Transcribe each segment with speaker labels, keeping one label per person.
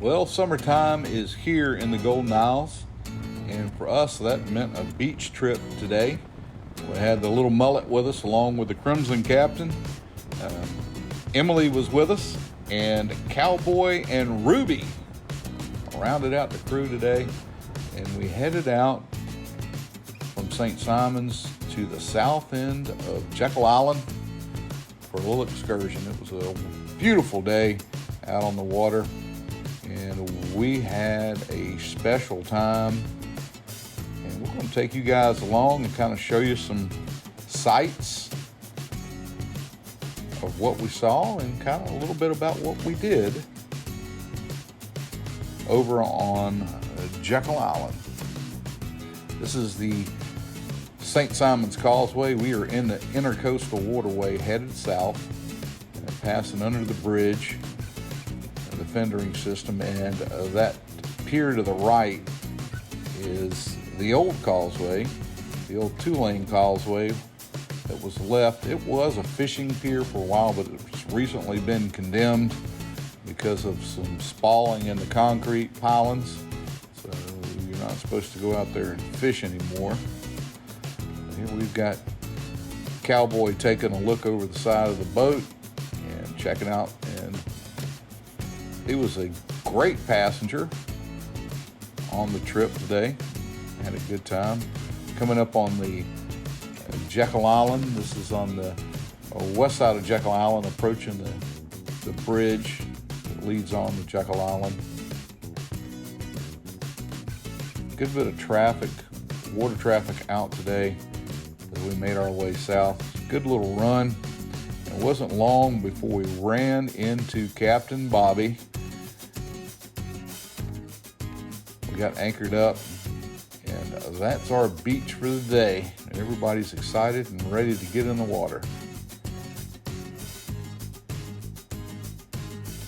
Speaker 1: Well, summertime is here in the Golden Isles, and for us that meant a beach trip today. We had the little Mullet with us along with the Crimson Captain. Emily was with us, and Cowboy and Ruby rounded out the crew today, and we headed out from St.Simons to the south end of Jekyll Island for a little excursion. It was a beautiful day out on the water, and we had a special time, and we're going to take you guys along and kind of show you some sights of what we saw and kind of a little bit about what we did over on Jekyll Island. This is the St.Simons Causeway. We are in the intercoastal waterway headed south, and passing under the bridge, the fendering system, and that pier to the right is the old causeway, the old two-lane causeway that was left. It was a fishing pier for a while, but it's recently been condemned because of some spalling in the concrete pilings. So you're not supposed to go out there and fish anymore. Here we've got Cowboy taking a look over the side of the boat and checking out, and he was a great passenger on the trip today. Had a good time. Coming up on the Jekyll Island. This is on the west side of Jekyll Island, approaching the bridge that leads on to Jekyll Island. Good bit of traffic, water traffic out today as we made our way south. Good little run. It wasn't long before we ran into Captain Bobby. We got anchored up, and that's our beach for the day. Everybody's excited and ready to get in the water.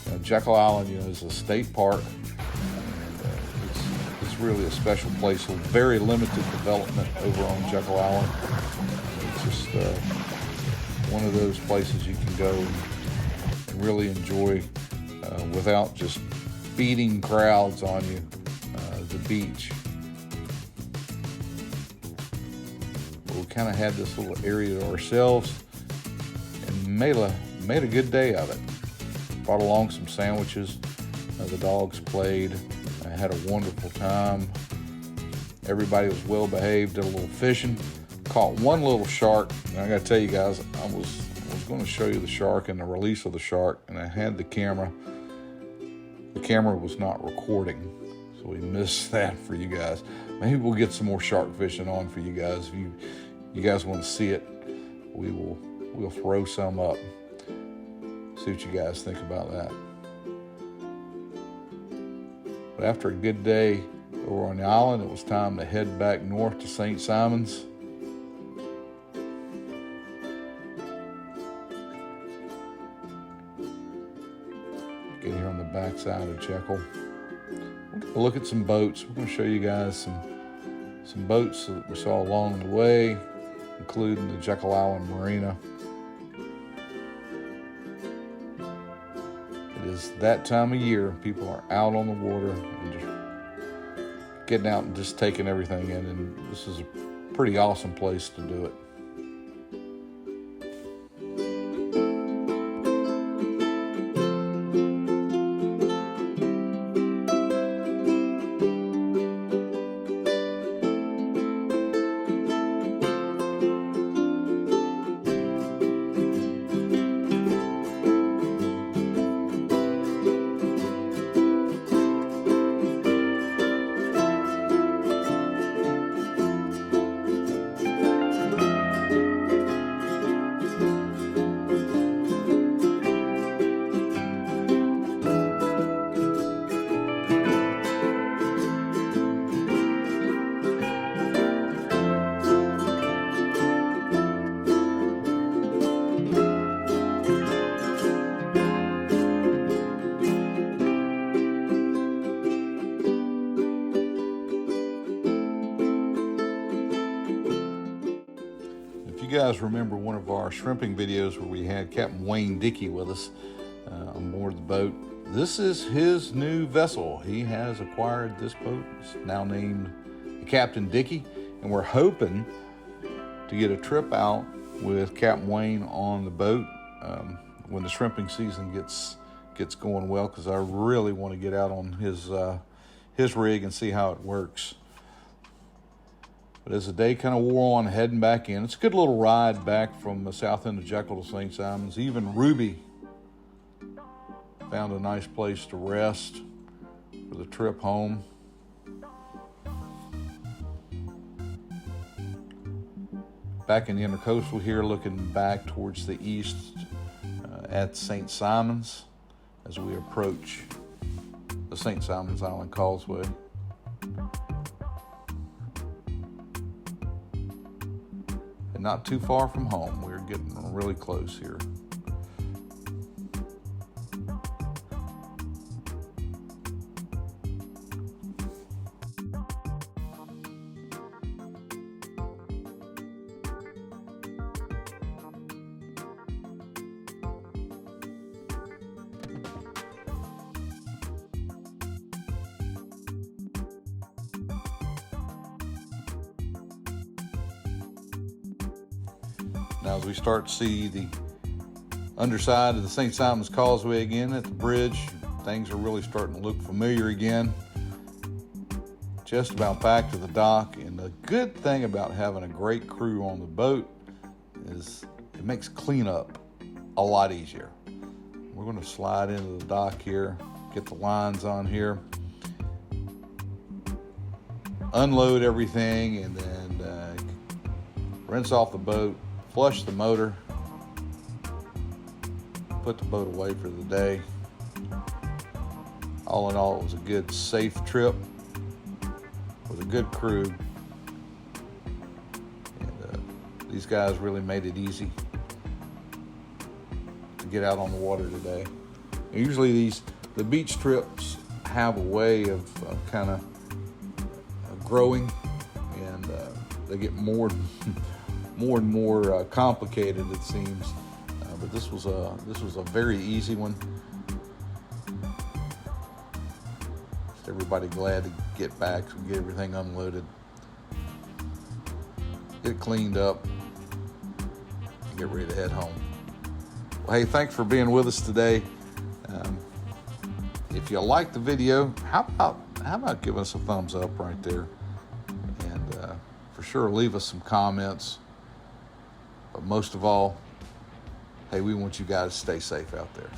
Speaker 1: Now, Jekyll Island, is a state park, and it's really a special place. So very limited development over on Jekyll Island. It's just one of those places you can go and really enjoy without just beating crowds on you. The beach. We kind of had this little area to ourselves and made a good day of it. Brought along some sandwiches. The dogs played. I had a wonderful time. Everybody was well behaved. Did a little fishing. Caught one little shark. And I got to tell you guys, I was going to show you the shark and the release of the shark, and I had the camera. The camera was not recording, so we missed that for you guys. Maybe we'll get some more shark fishing on for you guys. If you guys want to see it, we'll throw some up. See what you guys think about that. But after a good day over on the island, it was time to head back north to St.Simons. Get here on the backside of Jekyll. We'll look at some boats. We're going to show you guys some boats that we saw along the way, including the Jekyll Island Marina. It is that time of year. People are out on the water and just getting out and just taking everything in, and this is a pretty awesome place to do it. you guys remember one of our shrimping videos where we had Captain Wayne Dickey with us on board the boat, this is his new vessel. He has acquired this boat. It's now named Captain Dickey, and we're hoping to get a trip out with Captain Wayne on the boat when the shrimping season gets going well, because I really want to get out on his rig and see how it works. But as the day kind of wore on, heading back in, it's a good little ride back from the south end of Jekyll to St. Simons. Even Ruby found a nice place to rest for the trip home. Back in the Intercoastal here, looking back towards the east at St. Simons as we approach the St. Simons Island Causeway. And not too far from home. We're getting really close here. Now, as we start to see the underside of the St. Simons Causeway again at the bridge, things are really starting to look familiar again. Just about back to the dock, and the good thing about having a great crew on the boat is it makes cleanup a lot easier. We're going to slide into the dock here, get the lines on here, unload everything, and then rinse off the boat, flush the motor, put the boat away for the day. All in all, it was a good, safe trip with a good crew. And these guys really made it easy to get out on the water today. And usually the beach trips have a way of kind of growing, and they get more and more complicated, it seems. But this was a very easy one. Just everybody glad to get back and get everything unloaded, get it cleaned up, and get ready to head home. Well, hey, thanks for being with us today. If you like the video, how about giving us a thumbs up right there, and for sure leave us some comments. But most of all, hey, we want you guys to stay safe out there.